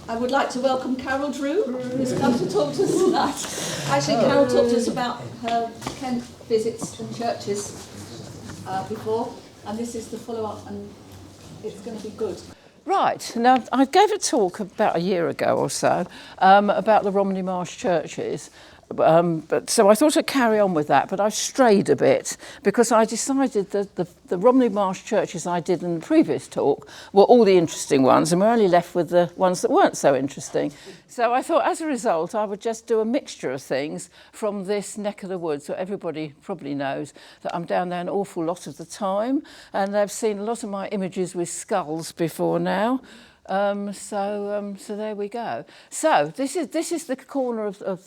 I would like to welcome Carol Drew, who's come to talk to us tonight. Actually, Carol talked to us about her Kent visits and churches before, and this is the follow-up, and it's going to be good. Right, now I gave a talk about a year ago or so about the Romney Marsh churches. So I thought I'd carry on with that, but I've strayed a bit because I decided that the Romney Marsh churches I did in the previous talk were all the interesting ones, and we're only left with the ones that weren't so interesting. So I thought as a result I would just do a mixture of things from this neck of the woods. So everybody probably knows that I'm down there an awful lot of the time, and they've seen a lot of my images with skulls before now. So there we go. So this is the corner of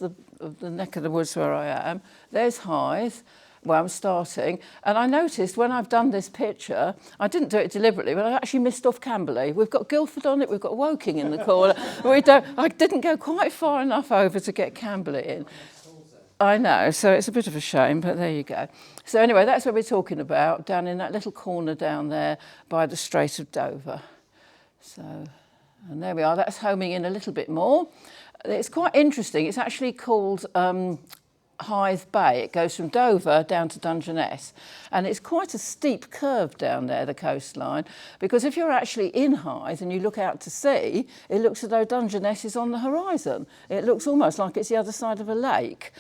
the neck of the woods where I am. There's Hythe, where I'm starting, and I noticed when I've done this picture, I didn't do it deliberately, but I actually missed off Camberley. We've got Guildford on it, we've got Woking in the corner. I didn't go quite far enough over to get Camberley in. I know, so it's a bit of a shame, but there you go. So anyway, that's what we're talking about, down in that little corner down there by the Strait of Dover. So, and there we are, that's homing in a little bit more. It's quite interesting, it's actually called Hythe Bay. It goes from Dover down to Dungeness, and it's quite a steep curve down there, the coastline, because if you're actually in Hythe and you look out to sea, it looks as though Dungeness is on the horizon. It looks almost like it's the other side of a lake,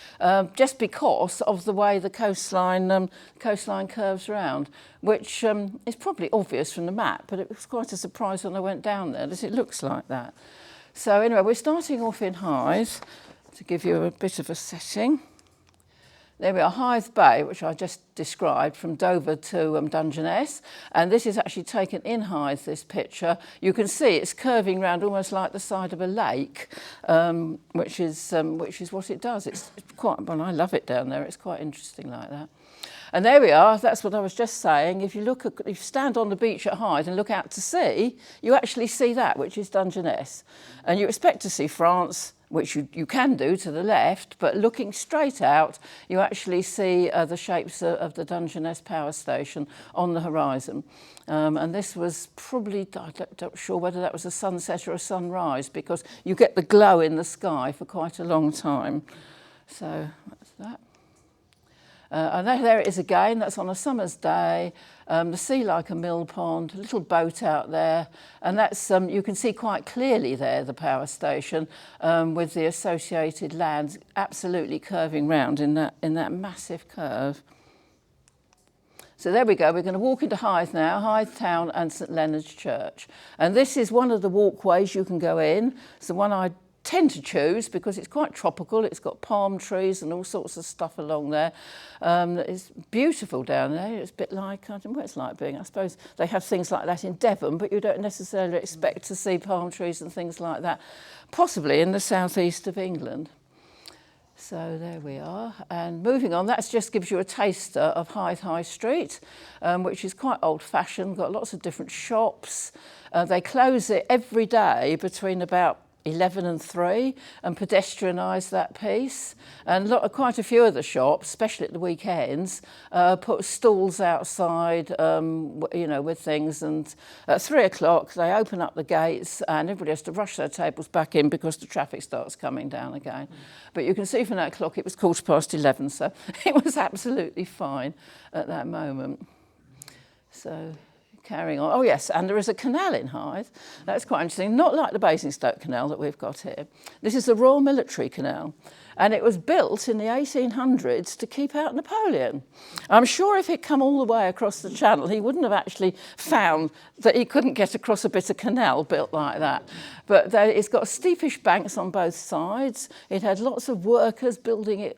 just because of the way the coastline curves round, which is probably obvious from the map, but it was quite a surprise when I went down there that it looks like that. So anyway, we're starting off in Hythe to give you a bit of a setting. There we are, Hythe Bay, which I just described, from Dover to Dungeness. And this is actually taken in Hythe, this picture. You can see it's curving round almost like the side of a lake, which is what it does. It's quite, well, I love it down there. It's quite interesting like that. And there we are, that's what I was just saying. If you stand on the beach at Hythe and look out to sea, you actually see that, which is Dungeness. And you expect to see France, which you can do to the left, but looking straight out, you actually see the shapes of the Dungeness power station on the horizon. And this was probably, I'm not sure whether that was a sunset or a sunrise, because you get the glow in the sky for quite a long time. So that's that. And there it is again, that's on a summer's day, the sea like a mill pond, a little boat out there, and that's you can see quite clearly there the power station with the associated lands absolutely curving round in that massive curve. So there we go, we're going to walk into Hythe now, Hythe Town and St Leonard's Church. And this is one of the walkways you can go in. It's the one I tend to choose because it's quite tropical. It's got palm trees and all sorts of stuff along there. It's beautiful down there. It's a bit like, I don't know what it's like being, I suppose they have things like that in Devon, but you don't necessarily expect to see palm trees and things like that, possibly in the southeast of England. So there we are, and moving on, that just gives you a taster of Hythe High Street, which is quite old-fashioned, got lots of different shops. They close it every day between about 11 and 3 and pedestrianise that piece. And quite a few of the shops, especially at the weekends, put stalls outside, with things. And at 3 o'clock, they open up the gates and everybody has to rush their tables back in because the traffic starts coming down again. But you can see from that clock, it was 11:15, so it was absolutely fine at that moment. So carrying on. Oh yes, and there is a canal in Hythe. That's quite interesting. Not like the Basingstoke Canal that we've got here. This is the Royal Military Canal, and it was built in the 1800s to keep out Napoleon. I'm sure if he'd come all the way across the Channel, he wouldn't have actually found that he couldn't get across a bit of canal built like that. But it's got steepish banks on both sides. It had lots of workers building it,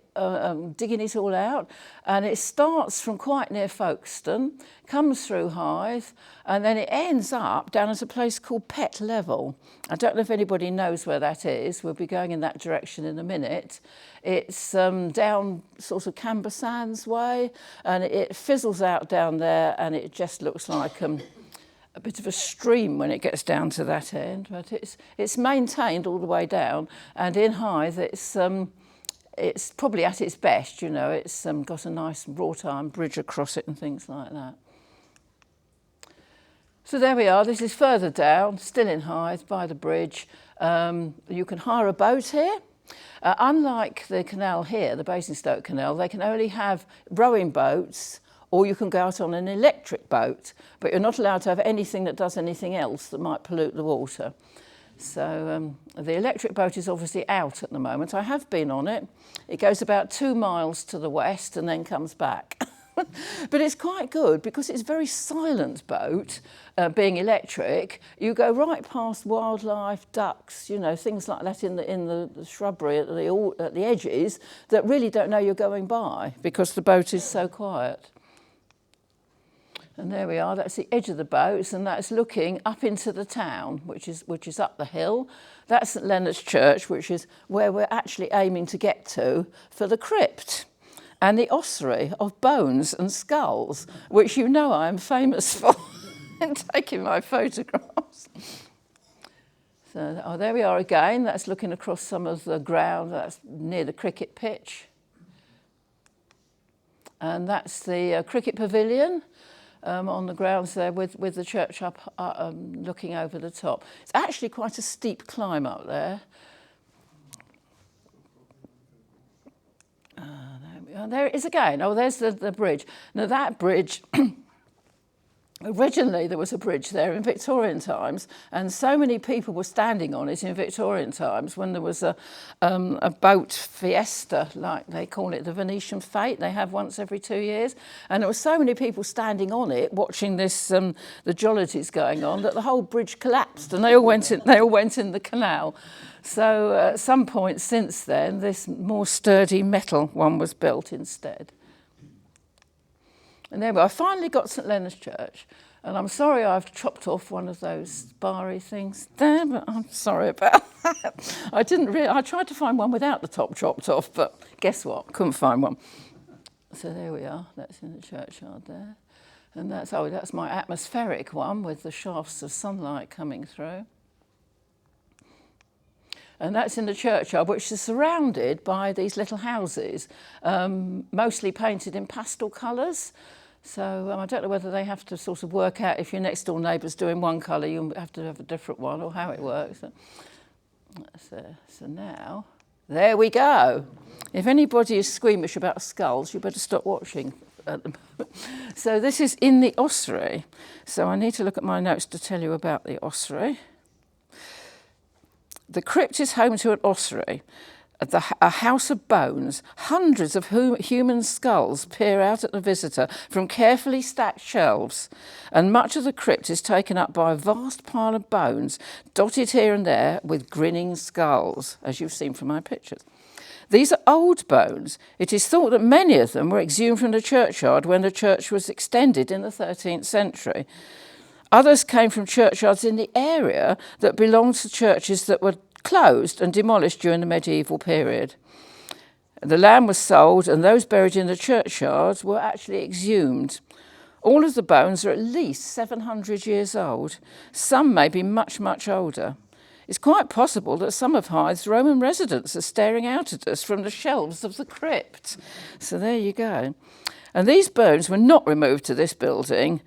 digging it all out. And it starts from quite near Folkestone, comes through Hythe, and then it ends up down at a place called Pett Level. I don't know if anybody knows where that is. We'll be going in that direction in a minute. It's down sort of Camber Sands way, and it fizzles out down there, and it just looks like a bit of a stream when it gets down to that end. But it's maintained all the way down, and in Hythe it's probably at its best, you know. It's got a nice wrought iron bridge across it and things like that. So there we are. This is further down, still in Hythe, by the bridge. You can hire a boat here. Unlike the canal here, the Basingstoke Canal, they can only have rowing boats, or you can go out on an electric boat, but you're not allowed to have anything that does anything else that might pollute the water. So the electric boat is obviously out at the moment. I have been on it. It goes about 2 miles to the west and then comes back. But it's quite good because it's a very silent boat, being electric. You go right past wildlife, ducks, you know, things like that in the shrubbery at the edges that really don't know you're going by because the boat is so quiet. And there we are, that's the edge of the boats, and that's looking up into the town, which is up the hill. That's St Leonard's Church, which is where we're actually aiming to get to for the crypt. And the ossuary of bones and skulls, which you know I am famous for in taking my photographs. So there we are again, that's looking across some of the ground, that's near the cricket pitch. And that's the cricket pavilion. On the grounds there with the church up looking over the top. It's actually quite a steep climb up there. There it is again. Oh, there's the bridge. Now that bridge, originally there was a bridge there in Victorian times, and so many people were standing on it in Victorian times when there was a boat fiesta, like they call it, the Venetian Fete. They have once every 2 years, and there were so many people standing on it watching this the jollities going on that the whole bridge collapsed, and they all went in the canal. So at some point since then, this more sturdy metal one was built instead. And there we are. I finally got St Leonard's Church, and I'm sorry I've chopped off one of those sparry things there, but I'm sorry about that. I tried to find one without the top chopped off, but guess what? Couldn't find one. So there we are. That's in the churchyard there. And that's my atmospheric one with the shafts of sunlight coming through. And that's in the churchyard, which is surrounded by these little houses, mostly painted in pastel colours. So I don't know whether they have to sort of work out if your next door neighbour's doing one colour, you have to have a different one, or how it works. So now, there we go. If anybody is squeamish about skulls, you better stop watching at the moment. So this is in the ossuary. So I need to look at my notes to tell you about the ossuary. The crypt is home to an ossuary, a house of bones. Hundreds of human skulls peer out at the visitor from carefully stacked shelves, and much of the crypt is taken up by a vast pile of bones, dotted here and there with grinning skulls, as you've seen from my pictures. These are old bones. It is thought that many of them were exhumed from the churchyard when the church was extended in the 13th century. Others came from churchyards in the area that belonged to churches that were closed and demolished during the medieval period. The land was sold, and those buried in the churchyards were actually exhumed. All of the bones are at least 700 years old. Some may be much, much older. It's quite possible that some of Hythe's Roman residents are staring out at us from the shelves of the crypt. So there you go. And these bones were not removed to this building.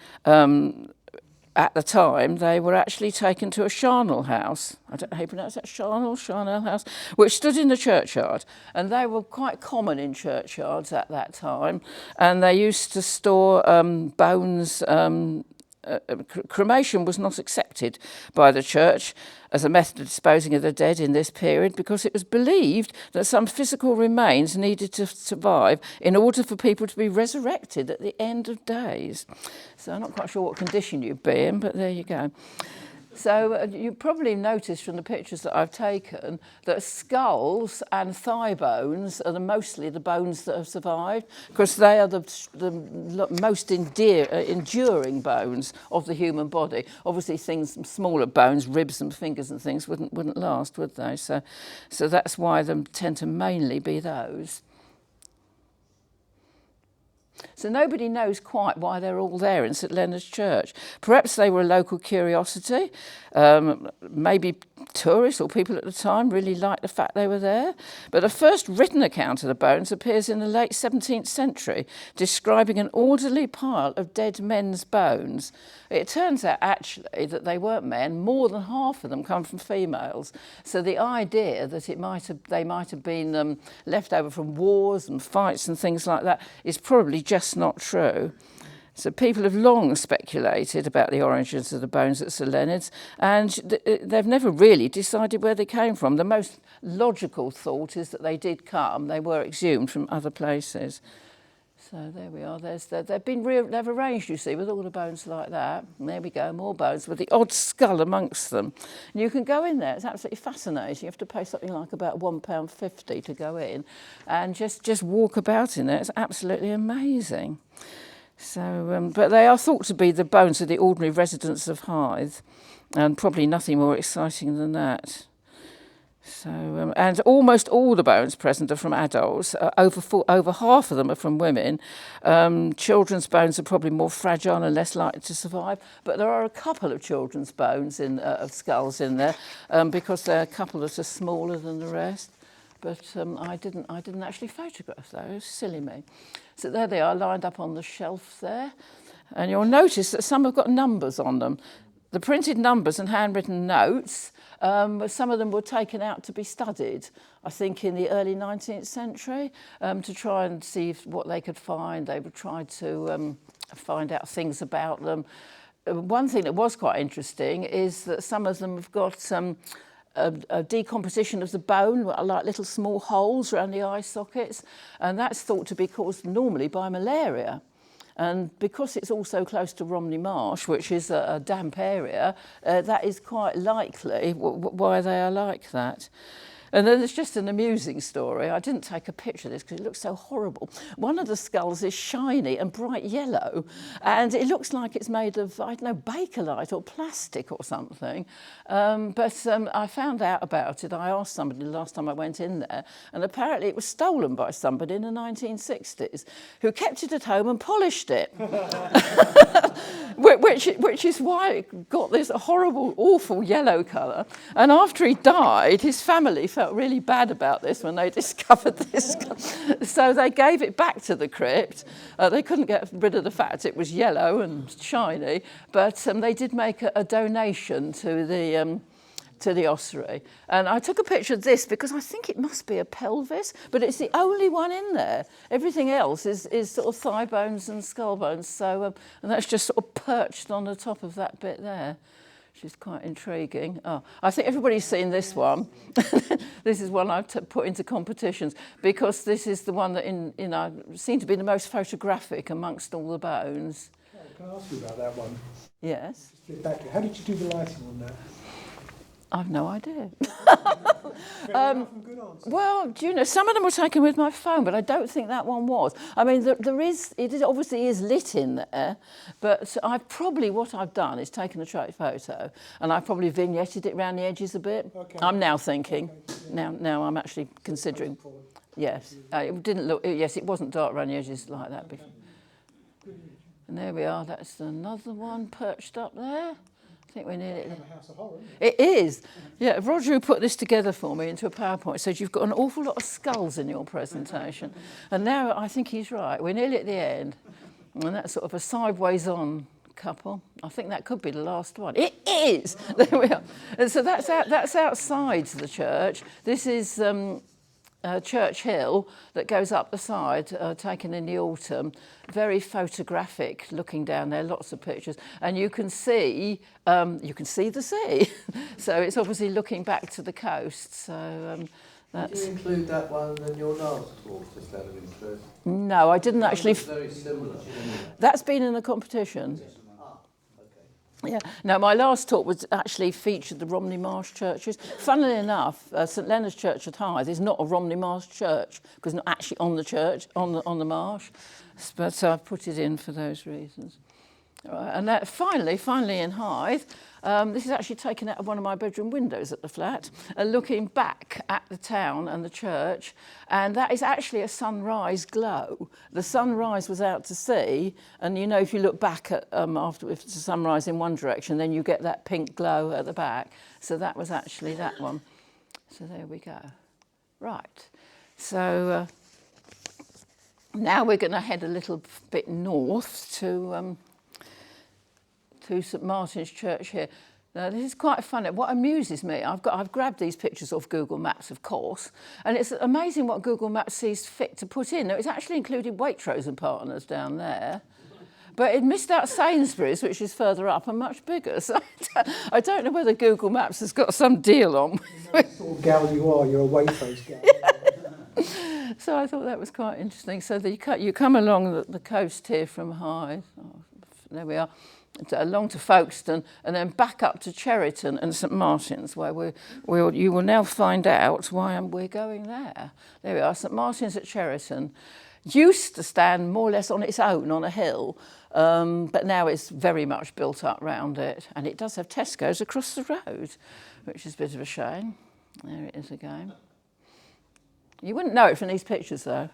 At the time, they were actually taken to a charnel house. I don't know how you pronounce that, charnel house, which stood in the churchyard. And they were quite common in churchyards at that time. And they used to store bones. Cremation was not accepted by the church as a method of disposing of the dead in this period because it was believed that some physical remains needed to survive in order for people to be resurrected at the end of days. So I'm not quite sure what condition you'd be in, but there you go. So you probably noticed from the pictures that I've taken that skulls and thigh bones are mostly the bones that have survived, because they are the most enduring bones of the human body. Obviously things, smaller bones, ribs and fingers and things wouldn't last, would they? So that's why they tend to mainly be those. So nobody knows quite why they're all there in St Leonard's Church. Perhaps they were a local curiosity. Maybe tourists or people at the time really liked the fact they were there. But the first written account of the bones appears in the late 17th century, describing an orderly pile of dead men's bones. It turns out actually that they weren't men. More than half of them come from females. So the idea that they might have been left over from wars and fights and things like that is probably just not true. So people have long speculated about the origins of the bones at St Leonard's, and they've never really decided where they came from. The most logical thought is that they did come, they were exhumed from other places. So there we are. They've arranged, you see, with all the bones like that. And there we go, more bones with the odd skull amongst them. And you can go in there. It's absolutely fascinating. You have to pay something like about £1.50 to go in, and just walk about in there. It's absolutely amazing. So, but they are thought to be the bones of the ordinary residents of Hythe, and probably nothing more exciting than that. So, and almost all the bones present are from adults. Over half of them are from women. Children's bones are probably more fragile and less likely to survive. But there are a couple of children's bones of skulls in there, because there are a couple that are smaller than the rest. But I didn't actually photograph those. Silly me. So there they are, lined up on the shelf there. And you'll notice that some have got numbers on them. The printed numbers and handwritten notes, some of them were taken out to be studied, I think in the early 19th century, to try and see what they could find. They would try to find out things about them. One thing that was quite interesting is that some of them have got a decomposition of the bone, like little small holes around the eye sockets, and that's thought to be caused normally by malaria. And because it's also close to Romney Marsh, which is a damp area, that is quite likely why they are like that. And then there's just an amusing story. I didn't take a picture of this because it looks so horrible. One of the skulls is shiny and bright yellow, and it looks like it's made of, I don't know, Bakelite or plastic or something. But I found out about it. I asked somebody the last time I went in there, and apparently it was stolen by somebody in the 1960s who kept it at home and polished it. which is why it got this horrible, awful yellow colour. And after he died, his family felt really bad about this when they discovered this. So they gave it back to the crypt. They couldn't get rid of the fact it was yellow and shiny, but they did make a donation to the ossuary. And I took a picture of this because I think it must be a pelvis, but it's the only one in there. Everything else is sort of thigh bones and skull bones. So, and that's just sort of perched on the top of that bit there, which is quite intriguing. Oh, I think everybody's seen this one. This is one I've put into competitions because this is the one that seemed to be the most photographic amongst all the bones. Can I ask you about that one? Yes. How did you do the lighting on that? I've no idea. Good answer. Well, do you know, some of them were taken with my phone, but I don't think that one was. I mean, it obviously is lit in there, but what I've done is taken a straight photo, and I've probably vignetted it around the edges a bit. Okay. I'm now thinking. Okay. Yeah. Now I'm actually considering. Yes, it didn't look. Yes, it wasn't dark around the edges like that before. And there we are. That's another one perched up there. I think we're nearly there. A house of horror, isn't It is. Yeah, Roger, who put this together for me into a PowerPoint, said you've got an awful lot of skulls in your presentation. And now I think he's right. We're nearly at the end. And that's sort of a sideways on couple. I think that could be the last one. It is! There we are. And so that's outside the church. This is Church Hill that goes up the side, taken in the autumn. Very photographic, looking down there, lots of pictures, and you can see the sea. So it's obviously looking back to the coast. So that's. Did you include that one in your last talk, just out of interest? No, I didn't actually. Very similar. That's been in the competition. Yeah. No, my last talk was actually featured the Romney Marsh churches. Funnily enough, St Leonard's Church at Hythe is not a Romney Marsh church because it's not actually on the church, on the marsh. But I've put it in for those reasons. And that finally in Hythe, this is actually taken out of one of my bedroom windows at the flat, looking back at the town and the church, and that is actually a sunrise glow. The sunrise was out to sea, and you know, if you look back at after if it's a sunrise in one direction, then you get that pink glow at the back. So that was actually that one. So there we go. Right. So now we're going to head a little bit north to St Martin's Church here. Now this is quite funny. What amuses me, I've grabbed these pictures off Google Maps, of course, and it's amazing what Google Maps sees fit to put in. Now, it's actually included Waitrose and Partners down there, but it missed out Sainsbury's, which is further up and much bigger. So I don't know whether Google Maps has got some deal on. What sort of gal you are, you're a Waitrose gal. So I thought that was quite interesting. So you come along the coast here from Hythe. Oh, there we are. Along to Folkestone and then back up to Cheriton and St Martin's, where you will now find out why we're going there. There we are, St Martin's at Cheriton. Used to stand more or less on its own on a hill, but now it's very much built up round it, and it does have Tesco's across the road, which is a bit of a shame. There it is again. You wouldn't know it from these pictures though.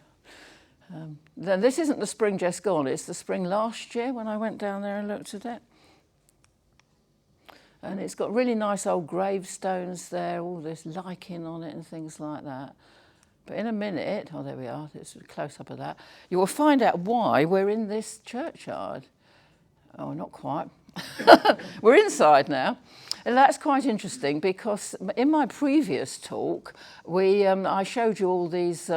Then this isn't the spring just gone, it's the spring last year when I went down there and looked at it. And it's got really nice old gravestones there, all this lichen on it and things like that. But in a minute, oh there we are, it's a close-up of that, you will find out why we're in this churchyard. Oh, not quite. We're inside now. And that's quite interesting because in my previous talk, I showed you all these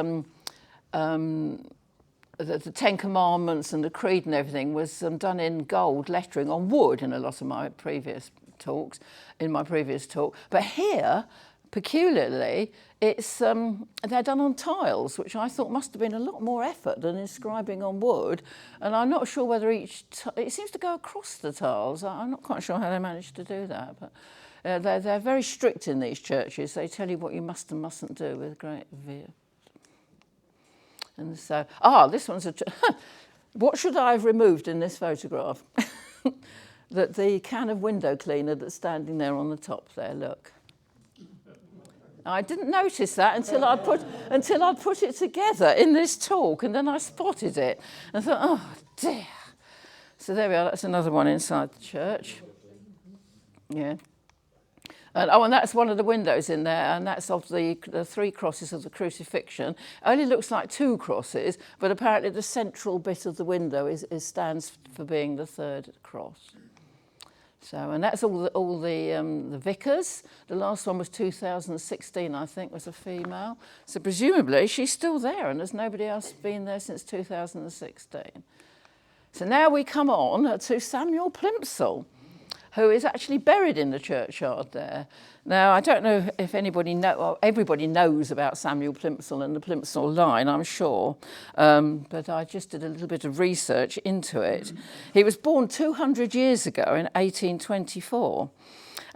the Ten Commandments and the Creed and everything was done in gold lettering on wood in a lot of my previous talk. But here, peculiarly, it's they're done on tiles, which I thought must have been a lot more effort than inscribing on wood. And I'm not sure whether it seems to go across the tiles. I'm not quite sure how they managed to do that, but they're very strict in these churches. They tell you what you must and mustn't do with great view. And so, this one's what should I have removed in this photograph? That the can of window cleaner that's standing there on the top there, look. I didn't notice that until I'd put it together in this talk, and then I spotted it. And I thought, oh dear. So there we are, that's another one inside the church. Yeah. And that's one of the windows in there, and that's of the three crosses of the crucifixion. It only looks like two crosses, but apparently the central bit of the window stands for being the third cross. So, and that's all the vicars. The last one was 2016, I think, was a female. So presumably she's still there, and there's nobody else been there since 2016. So now we come on to Samuel Plimsoll, who is actually buried in the churchyard there. Now, I don't know if everybody knows about Samuel Plimsoll and the Plimsoll line, I'm sure, but I just did a little bit of research into it. He was born 200 years ago in 1824,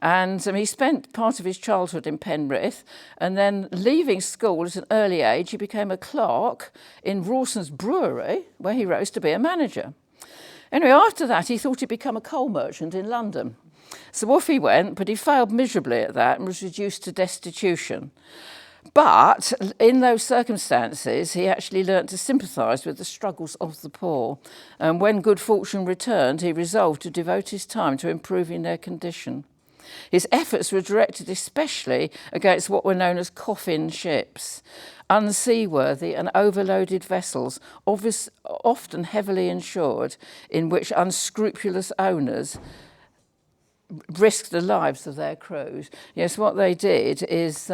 and he spent part of his childhood in Penrith, and then leaving school at an early age, he became a clerk in Rawson's brewery, where he rose to be a manager. Anyway, after that, he thought he'd become a coal merchant in London. So off he went, but he failed miserably at that and was reduced to destitution. But in those circumstances, he actually learnt to sympathise with the struggles of the poor. And when good fortune returned, he resolved to devote his time to improving their condition. His efforts were directed especially against what were known as coffin ships, unseaworthy and overloaded vessels, often heavily insured, in which unscrupulous owners risked the lives of their crews. Yes, what they did is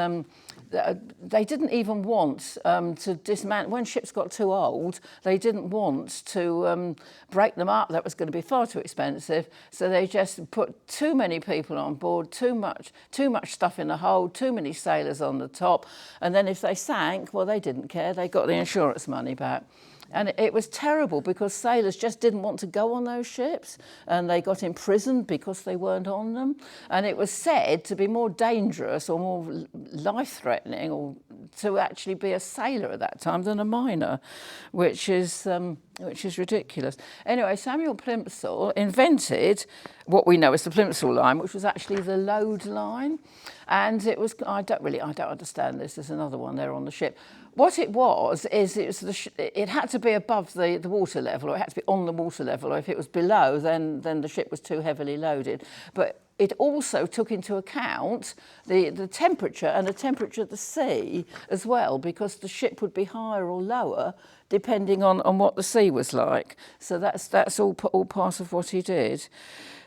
they didn't even want to dismantle. When ships got too old, they didn't want to break them up. That was going to be far too expensive. So they just put too many people on board, too much stuff in the hold, too many sailors on the top. And then if they sank, well, they didn't care. They got the insurance money back. And it was terrible because sailors just didn't want to go on those ships, and they got imprisoned because they weren't on them. And it was said to be more dangerous or more life-threatening or to actually be a sailor at that time than a miner, which is ridiculous. Anyway, Samuel Plimsoll invented what we know as the Plimsoll line, which was actually the load line, and it was I don't understand this. There's another one there on the ship. What it was is it had to be above the water level, or it had to be on the water level, or if it was below, then the ship was too heavily loaded. But it also took into account the temperature and the temperature of the sea as well, because the ship would be higher or lower depending on what the sea was like. So that's all part of what he did.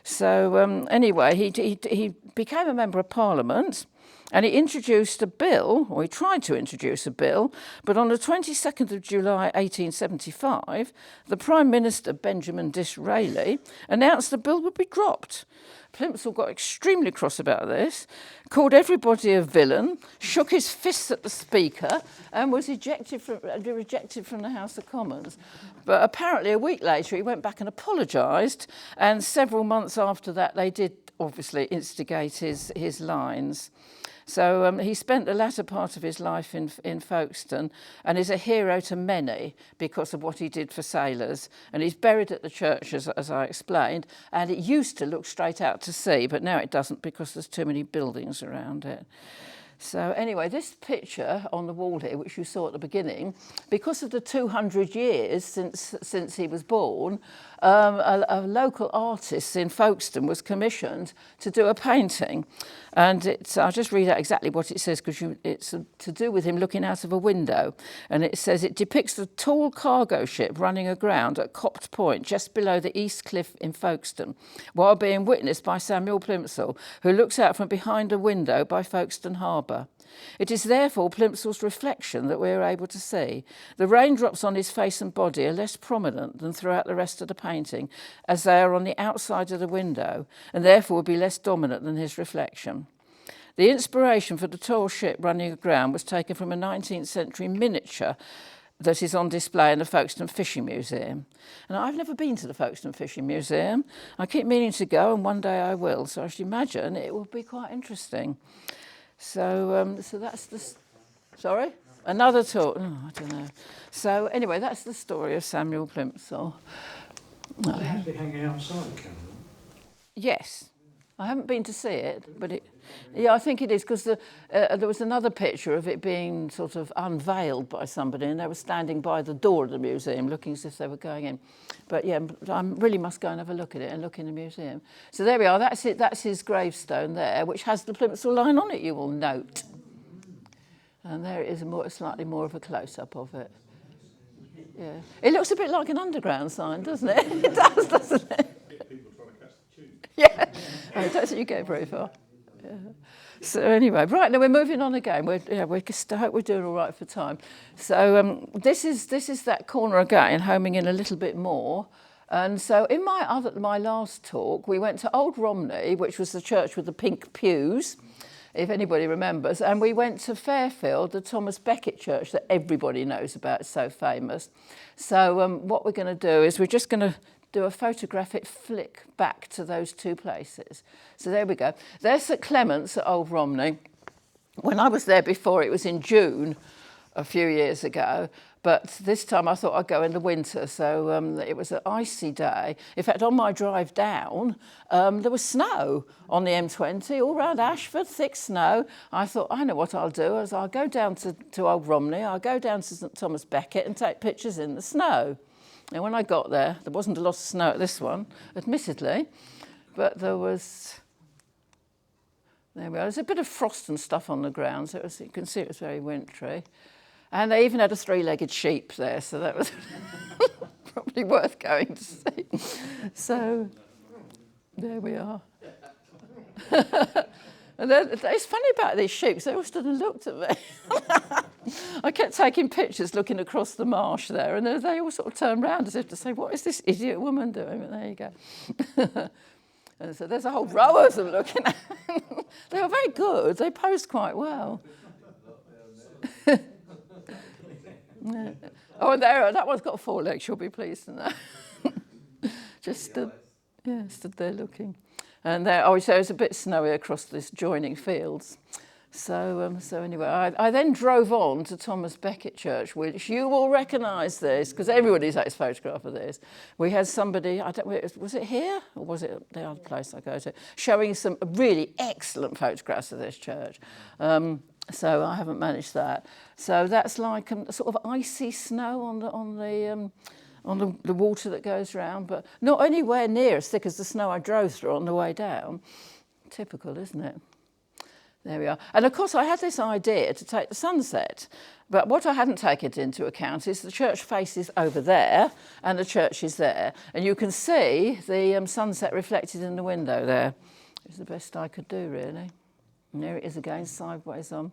So anyway, he became a member of Parliament. And he introduced a bill, or he tried to introduce a bill, but on the 22nd of July 1875, the Prime Minister, Benjamin Disraeli, announced the bill would be dropped. Plimsoll got extremely cross about this, called everybody a villain, shook his fists at the Speaker, and was rejected from the House of Commons. But apparently a week later he went back and apologised, and several months after that they did obviously instigate his lines. So he spent the latter part of his life in Folkestone and is a hero to many because of what he did for sailors. And he's buried at the church, as I explained, and it used to look straight out to sea, but now it doesn't because there's too many buildings around it. So anyway, this picture on the wall here, which you saw at the beginning, because of the 200 years since he was born, a local artist in Folkestone was commissioned to do a painting. And I'll just read out exactly what it says, because it's to do with him looking out of a window. And it says, it depicts a tall cargo ship running aground at Copt Point, just below the East Cliff in Folkestone, while being witnessed by Samuel Plimsoll, who looks out from behind a window by Folkestone Harbour. It is therefore Plimsoll's reflection that we are able to see. The raindrops on his face and body are less prominent than throughout the rest of the painting, as they are on the outside of the window, and therefore will be less dominant than his reflection. The inspiration for the tall ship running aground was taken from a 19th century miniature that is on display in the Folkestone Fishing Museum. And I've never been to the Folkestone Fishing Museum. I keep meaning to go, and one day I will, so I should imagine it will be quite interesting. So that's the... Sorry? Another talk? Oh, I don't know. So anyway, that's the story of Samuel Plimsoll. Is it actually hanging outside, Cameron? Yes. I haven't been to see it, but yeah, I think it is, because there was another picture of it being sort of unveiled by somebody, and they were standing by the door of the museum looking as if they were going in. But yeah, I really must go and have a look at it and look in the museum. So there we are, that's it, that's his gravestone there, which has the Plimsoll line on it, you will note. And there it is, slightly more of a close-up of it. Yeah. It looks a bit like an underground sign, doesn't it? It does, doesn't it? Yeah, I don't think you go very far. Yeah. So anyway, right, now we're moving on again. I hope we're doing all right for time. So this is that corner again, homing in a little bit more. And so in my last talk, we went to Old Romney, which was the church with the pink pews, if anybody remembers, and we went to Fairfield, the Thomas Becket church that everybody knows about, it's so famous. So what we're going to do is we're just going to do a photographic flick back to those two places. So there we go. There's St Clement's at Old Romney. When I was there before, it was in June a few years ago, but this time I thought I'd go in the winter, so it was an icy day. In fact, on my drive down, there was snow on the M20, all round Ashford, thick snow. I thought, I know what I'll do, is I'll go down to Old Romney, I'll go down to St Thomas Becket and take pictures in the snow. And when I got there wasn't a lot of snow at this one, admittedly, but there was... There we are. There's a bit of frost and stuff on the ground, so you can see it was very wintry. And they even had a three-legged sheep there, so that was probably worth going to see. So there we are. And it's funny about these sheep, they all stood and looked at me. I kept taking pictures looking across the marsh there, and they all sort of turned round as if to say, what is this idiot woman doing? But there you go. And so there's a whole row of them looking at them. They were very good. They posed quite well. Yeah. Oh, and there, that one's got 4 legs. You'll be pleased to know. Just stood there looking. And there, so it's a bit snowy across this joining fields. So anyway, I then drove on to Thomas Becket Church, which you will recognise this, because everybody takes a photograph of this. We had somebody, was it here, or was it the other place I go to, showing some really excellent photographs of this church. So I haven't managed that. So that's like sort of icy snow on the water that goes round, but not anywhere near as thick as the snow I drove through on the way down. Typical, isn't it? There we are. And of course I had this idea to take the sunset, but what I hadn't taken into account is the church faces over there and the church is there. And you can see the sunset reflected in the window there. It's the best I could do, really. And there it is again, sideways on.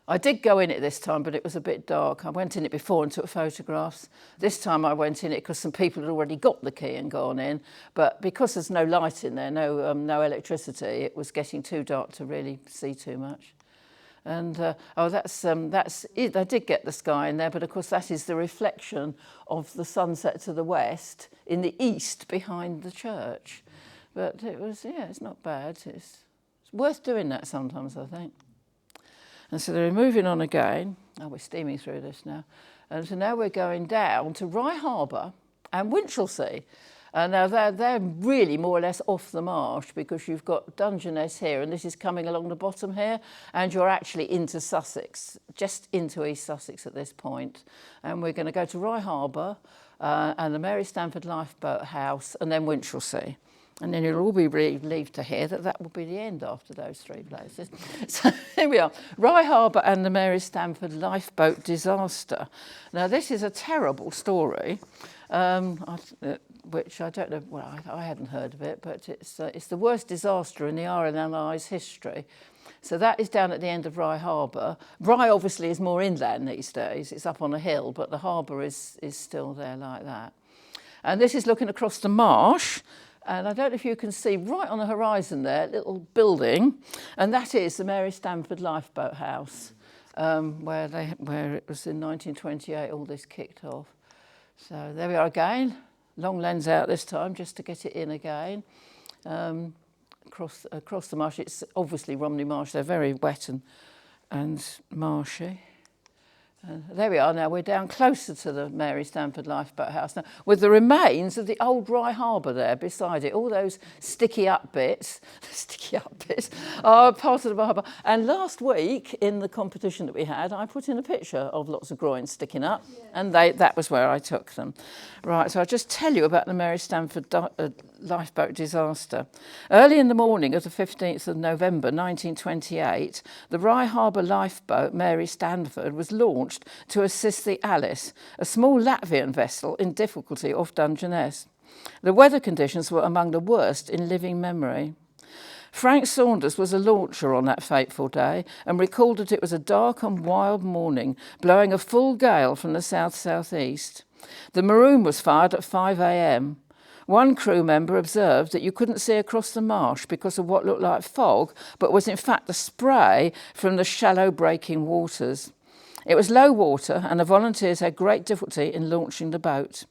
I did go in it this time, but it was a bit dark. I went in it before and took photographs. This time I went in it because some people had already got the key and gone in. But because there's no light in there, no electricity, it was getting too dark to really see too much. And that's it. I did get the sky in there, but of course that is the reflection of the sunset to the west in the east behind the church. But it was, it's not bad. It's worth doing that sometimes, I think. And so they're moving on again. Oh, we're steaming through this now. And so now we're going down to Rye Harbour and Winchelsea. And now they're really more or less off the marsh because you've got Dungeness here and this is coming along the bottom here and you're actually into Sussex, just into East Sussex at this point. And we're going to go to Rye Harbour and the Mary Stamford Lifeboat House and then Winchelsea. And then you'll all be relieved to hear that will be the end after those three places. So here we are, Rye Harbour and the Mary Stamford lifeboat disaster. Now this is a terrible story, which I don't know, well, I hadn't heard of it, but it's the worst disaster in the RNLI's history. So that is down at the end of Rye Harbour. Rye obviously is more inland these days, it's up on a hill, but the harbour is still there like that. And this is looking across the Marsh. And I don't know if you can see right on the horizon there, a little building, and that is the Mary Stamford Lifeboat House, where it was in 1928 all this kicked off. So there we are again, long lens out this time just to get it in again. Across the marsh, it's obviously Romney Marsh, they're very wet and marshy. There we are now, we're down closer to the Mary Stamford Lifeboat House now, with the remains of the old Rye Harbour there beside it. All those sticky up bits are part of the harbour. And last week, in the competition that we had, I put in a picture of lots of groins sticking up, and that was where I took them. Right, so I'll just tell you about the Mary Stamford lifeboat disaster. Early in the morning of the 15th of November 1928, the Rye Harbour lifeboat Mary Stamford was launched to assist the Alice, a small Latvian vessel in difficulty off Dungeness. The weather conditions were among the worst in living memory. Frank Saunders was a launcher on that fateful day and recalled that it was a dark and wild morning, blowing a full gale from the south-southeast. The maroon was fired at 5 a.m. One crew member observed that you couldn't see across the marsh because of what looked like fog, but was in fact the spray from the shallow breaking waters. It was low water and the volunteers had great difficulty in launching the boat.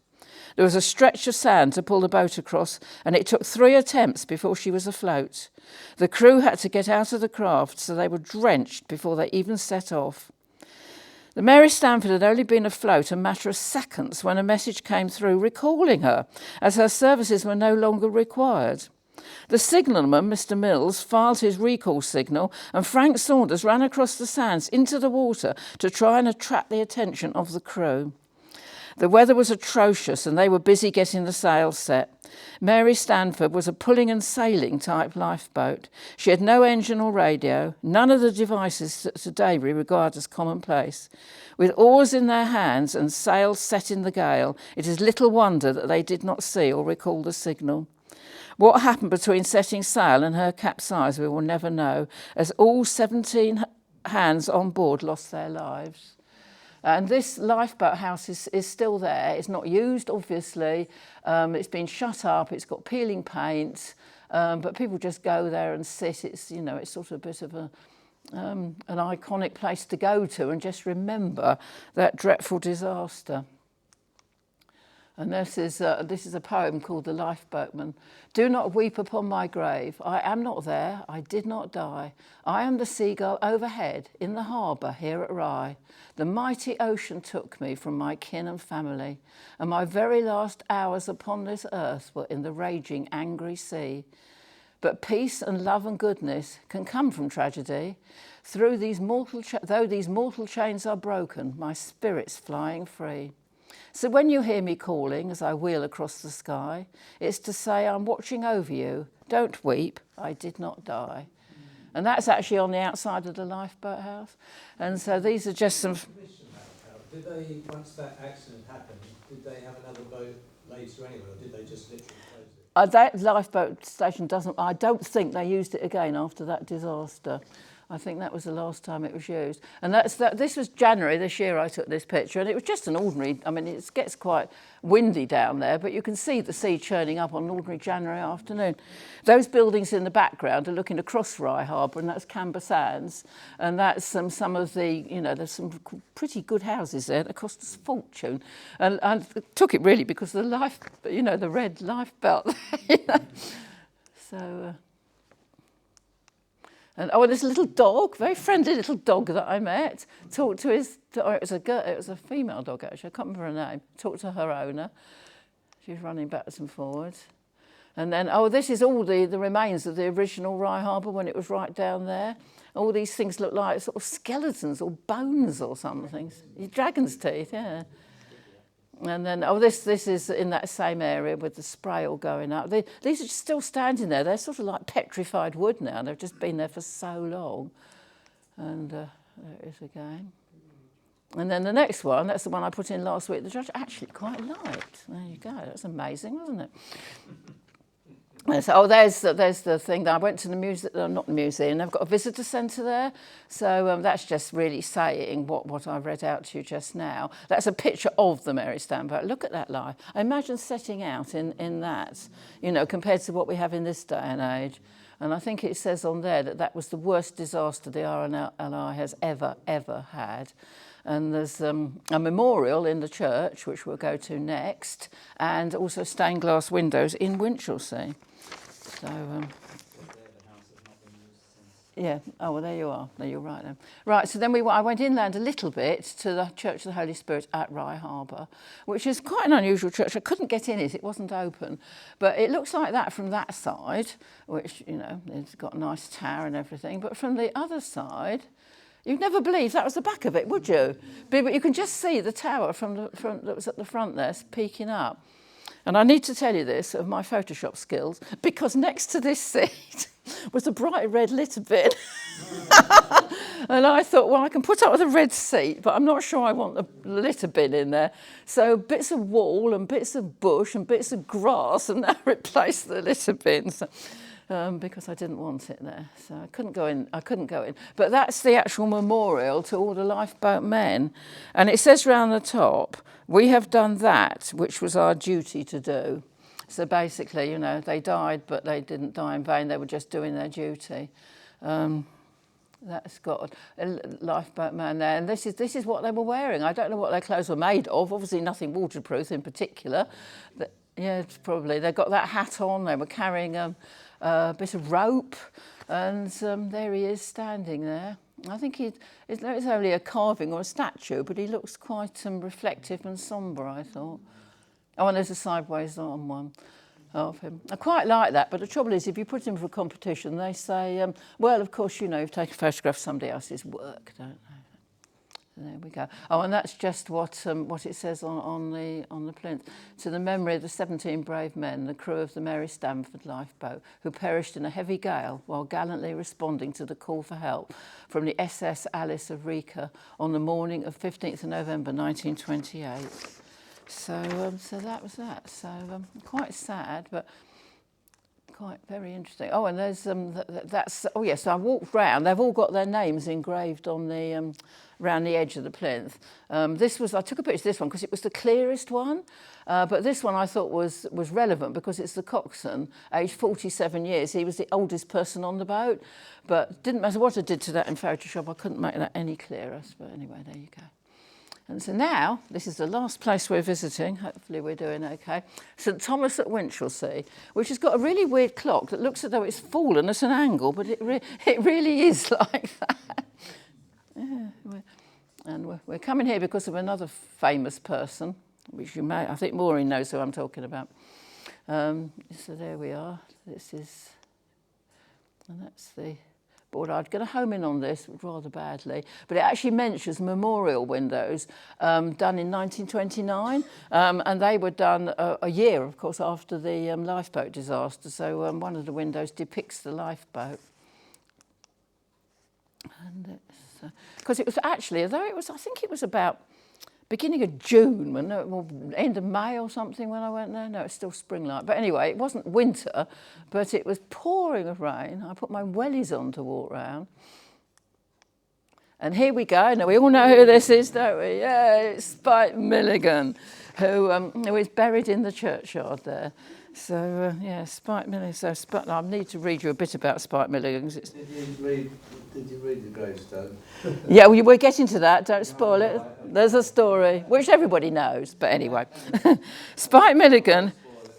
There was a stretch of sand to pull the boat across and it took 3 attempts before she was afloat. The crew had to get out of the craft so they were drenched before they even set off. The Mary Stamford had only been afloat a matter of seconds when a message came through recalling her, as her services were no longer required. The signalman, Mr. Mills, filed his recall signal and Frank Saunders ran across the sands into the water to try and attract the attention of the crew. The weather was atrocious and they were busy getting the sails set. Mary Stamford was a pulling and sailing type lifeboat. She had no engine or radio, none of the devices that today we regard as commonplace. With oars in their hands and sails set in the gale, it is little wonder that they did not see or recall the signal. What happened between setting sail and her capsize we will never know, as all 17 hands on board lost their lives. And this lifeboat house is still there. It's not used, obviously. It's been shut up. It's got peeling paint, but people just go there and sit. It's it's sort of a bit of an iconic place to go to and just remember that dreadful disaster. And this is a poem called The Lifeboatman. Do not weep upon my grave. I am not there. I did not die. I am the seagull overhead in the harbour here at Rye. The mighty ocean took me from my kin and family, and my very last hours upon this earth were in the raging angry sea. But peace and love and goodness can come from tragedy. Though these mortal chains are broken, my spirit's flying free. So when you hear me calling as I wheel across the sky, it's to say I'm watching over you. Don't weep, I did not die. And that's actually on the outside of the lifeboat house. And so these are just some... Did they, once that accident happened, did they have another boat later anyway, or did they just literally close it? That lifeboat station I don't think they used it again after that disaster. I think that was the last time it was used. And this was January this year I took this picture, and it was just an ordinary, I mean, it gets quite windy down there, but you can see the sea churning up on an ordinary January afternoon. Those buildings in the background are looking across Rye Harbour, and that's Camber Sands, and that's some of the, there's some pretty good houses there that cost us a fortune. And I took it really because of the red lifebelt. So... And there's a little dog, very friendly little dog that I met. Talked to it was a female dog actually, I can't remember her name. Talked to her owner. She was running backwards and forwards. And then, this is all the remains of the original Rye Harbour when it was right down there. All these things look like sort of skeletons or bones or something. Dragon's teeth, yeah. And then, this is in that same area with the spray all going up. These are still standing there. They're sort of like petrified wood now. They've just been there for so long. And there it is again. And then the next one, that's the one I put in last week, the judge actually quite liked. There you go. That's amazing, wasn't it? So, there's the thing that I went to the museum, not the museum, they've got a visitor centre there. So that's just really saying what I read out to you just now. That's a picture of the Mary Stamboat. Look at that life. I imagine setting out in that, compared to what we have in this day and age. And I think it says on there that was the worst disaster the RNLI has ever had. And there's a memorial in the church, which we'll go to next, and also stained glass windows in Winchelsea. So, yeah. Oh, well, there you are. No, you're right then. Right, so then I went inland a little bit to the Church of the Holy Spirit at Rye Harbour, which is quite an unusual church. I couldn't get in it wasn't open. But it looks like that from that side, which, it's got a nice tower and everything. But from the other side... You'd never believe that was the back of it, would you? But you can just see the tower from the front that was at the front there, peeking up. And I need to tell you this of my Photoshop skills, because next to this seat was a bright red litter bin. And I thought, well, I can put up with a red seat, but I'm not sure I want the litter bin in there. So bits of wall and bits of bush and bits of grass, and that replaced the litter bin. So, because I didn't want it there, so I couldn't go in. But that's the actual memorial to all the lifeboat men, and it says round the top, "We have done that which was our duty to do." So basically, they died, but they didn't die in vain. They were just doing their duty. That's got a lifeboat man there, and this is what they were wearing. I don't know what their clothes were made of. Obviously, nothing waterproof in particular. Yeah, probably. They got that hat on. They were carrying a bit of rope, and there he is standing there. I think it's only a carving or a statue, but he looks quite reflective and sombre, I thought. Oh, and there's a sideways on one of him. I quite like that, but the trouble is, if you put him for a competition, they say, well, of course, you've taken a photograph of somebody else's work, don't they? There we go. Oh, and that's just what it says on the plinth. To the memory of the 17 brave men, the crew of the Mary Stamford lifeboat, who perished in a heavy gale while gallantly responding to the call for help from the SS Alice of Rica on the morning of 15th of November 1928. So that was that. So quite sad, but quite very interesting. Oh, and there's that's. Oh yes, so I walked round. They've all got their names engraved on the around the edge of the plinth. I took a picture of this one because it was the clearest one, but this one I thought was relevant because it's the coxswain, aged 47 years. He was the oldest person on the boat, but didn't matter what I did to that in Photoshop, I couldn't make that any clearer. But anyway, there you go. And so now, this is the last place we're visiting. Hopefully we're doing okay. St Thomas at Winchelsea, which has got a really weird clock that looks as though it's fallen at an angle, but it really is like that. Yeah, and we're coming here because of another famous person, which you may, I think Maureen knows who I'm talking about. So there we are. This is, and that's the board. I'm going to home in on this rather badly, but it actually mentions memorial windows done in 1929, and they were done a year, of course, after the lifeboat disaster. So one of the windows depicts the lifeboat. And it's, because it was actually, although it was, I think it was about beginning of June, well, end of May or something when I went there. No, it's still spring-like. But anyway, it wasn't winter, but it was pouring with rain. I put my wellies on to walk round. And here we go. Now, we all know who this is, don't we? Yeah, it's Spike Milligan, who is buried in the churchyard there. So, yeah, Spike Milligan. So I need to read you a bit about Spike Milligan. Did you read the gravestone? Yeah, we're getting to that. Don't spoil it. There's a story, which everybody knows. But anyway, Spike Milligan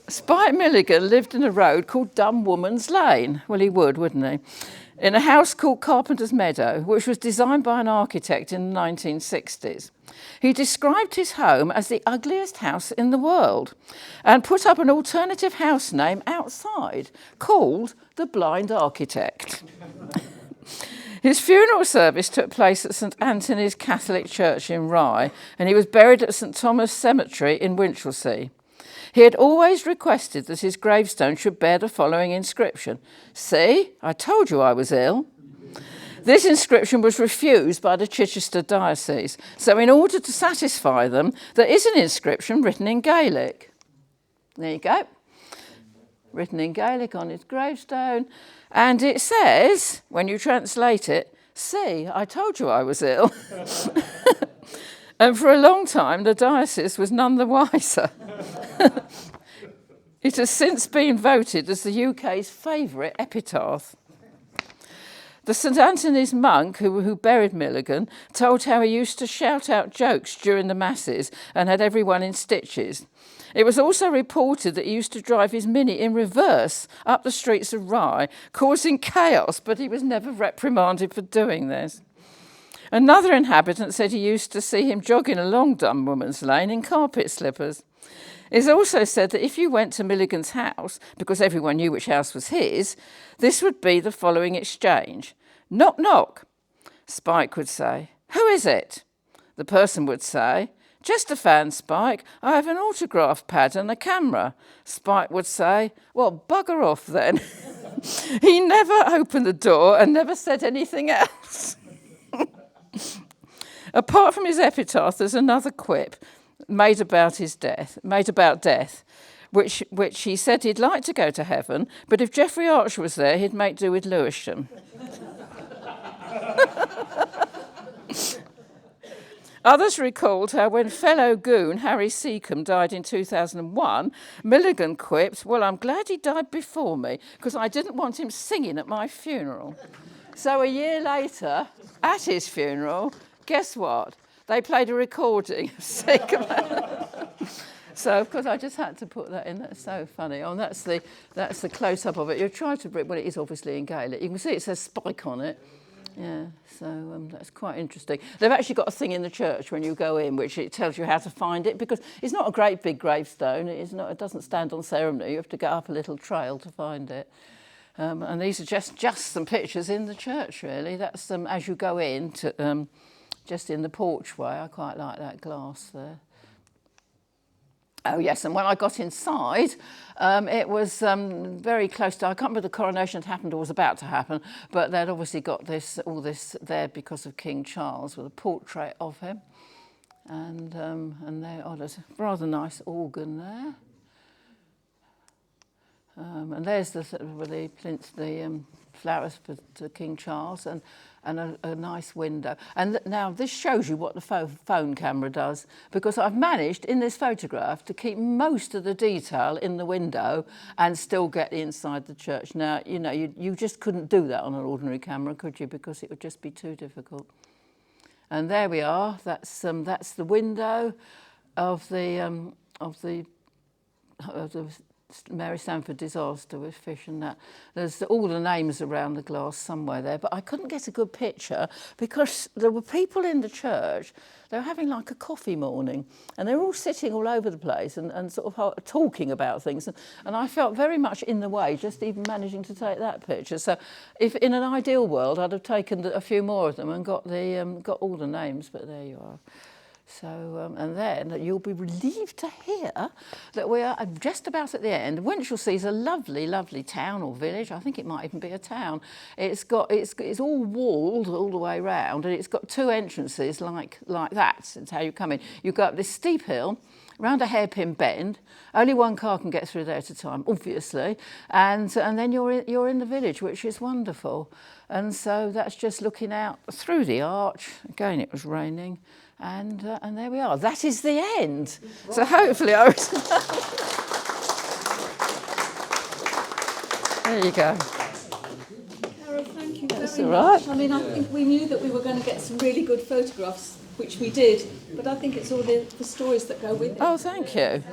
lived in a road called Dumb Woman's Lane. Well, he would, wouldn't he? In a house called Carpenter's Meadow, which was designed by an architect in the 1960s. He described his home as the ugliest house in the world and put up an alternative house name outside called the Blind Architect. His funeral service took place at St Anthony's Catholic Church in Rye, and he was buried at St Thomas Cemetery in Winchelsea. He had always requested that his gravestone should bear the following inscription: "See, I told you I was ill." This inscription was refused by the Chichester diocese, so in order to satisfy them, there is an inscription written in Gaelic. There you go. Written in Gaelic on his gravestone, and it says, when you translate it, "See, I told you I was ill." And for a long time, the diocese was none the wiser. It has since been voted as the UK's favourite epitaph. The St Anthony's monk who buried Milligan told how he used to shout out jokes during the masses and had everyone in stitches. It was also reported that he used to drive his Mini in reverse up the streets of Rye, causing chaos, but he was never reprimanded for doing this. Another inhabitant said he used to see him jogging along Dumb Woman's Lane in carpet slippers. It's also said that if you went to Milligan's house, because everyone knew which house was his, this would be the following exchange. "Knock, knock." Spike would say, "Who is it?" The person would say, "Just a fan, Spike. I have an autograph pad and a camera." Spike would say, "Well, bugger off then." He never opened the door and never said anything else. Apart from his epitaph, there's another quip made about death, which he said he'd like to go to heaven, but if Geoffrey Archer was there, he'd make do with Lewisham. Others recalled how when fellow goon Harry Seacombe died in 2001, Milligan quipped, "Well, I'm glad he died before me, because I didn't want him singing at my funeral." So a year later, at his funeral, guess what? They played a recording of Seacombe. So, of course, I just had to put that in. That's so funny. Oh, that's the close-up of it. You're trying to bring, well, it is obviously in Gaelic. You can see it says Spike on it. Yeah, so that's quite interesting. They've actually got a thing in the church when you go in, which it tells you how to find it, because it's not a great big gravestone. It doesn't stand on ceremony. You have to go up a little trail to find it. And these are just some pictures in the church, really. That's as you go in, just in the porchway. I quite like that glass there. Oh, yes, and when I got inside, it was very close to, I can't remember the coronation had happened or was about to happen, but they'd obviously got all this there because of King Charles with a portrait of him. And there's a rather nice organ there. And there's the flowers to King Charles and a nice window. And now this shows you what the phone camera does, because I've managed in this photograph to keep most of the detail in the window and still get inside the church. Now, you just couldn't do that on an ordinary camera, could you? Because it would just be too difficult. And there we are. That's the window of the Mary Sanford disaster with fish and that. There's all the names around the glass somewhere there, but I couldn't get a good picture because there were people in the church. They were having like a coffee morning, and they were all sitting all over the place and sort of talking about things. And I felt very much in the way just even managing to take that picture. So if in an ideal world, I'd have taken a few more of them and got all the names, but there you are. So, and then you'll be relieved to hear that we are just about at the end. Winchelsea is a lovely, lovely town or village. I think it might even be a town. It's all walled all the way round, and it's got two entrances like that. That's how you come in. You go up this steep hill, round a hairpin bend. Only one car can get through there at a time, obviously, and then you're in the village, which is wonderful. And so that's just looking out through the arch. Again, it was raining. And there we are. That is the end. Right. So hopefully I was... There you go. Carol, thank you very much. All right. I mean, I think we knew that we were going to get some really good photographs, which we did, but I think it's all the stories that go with it. Oh, thank you.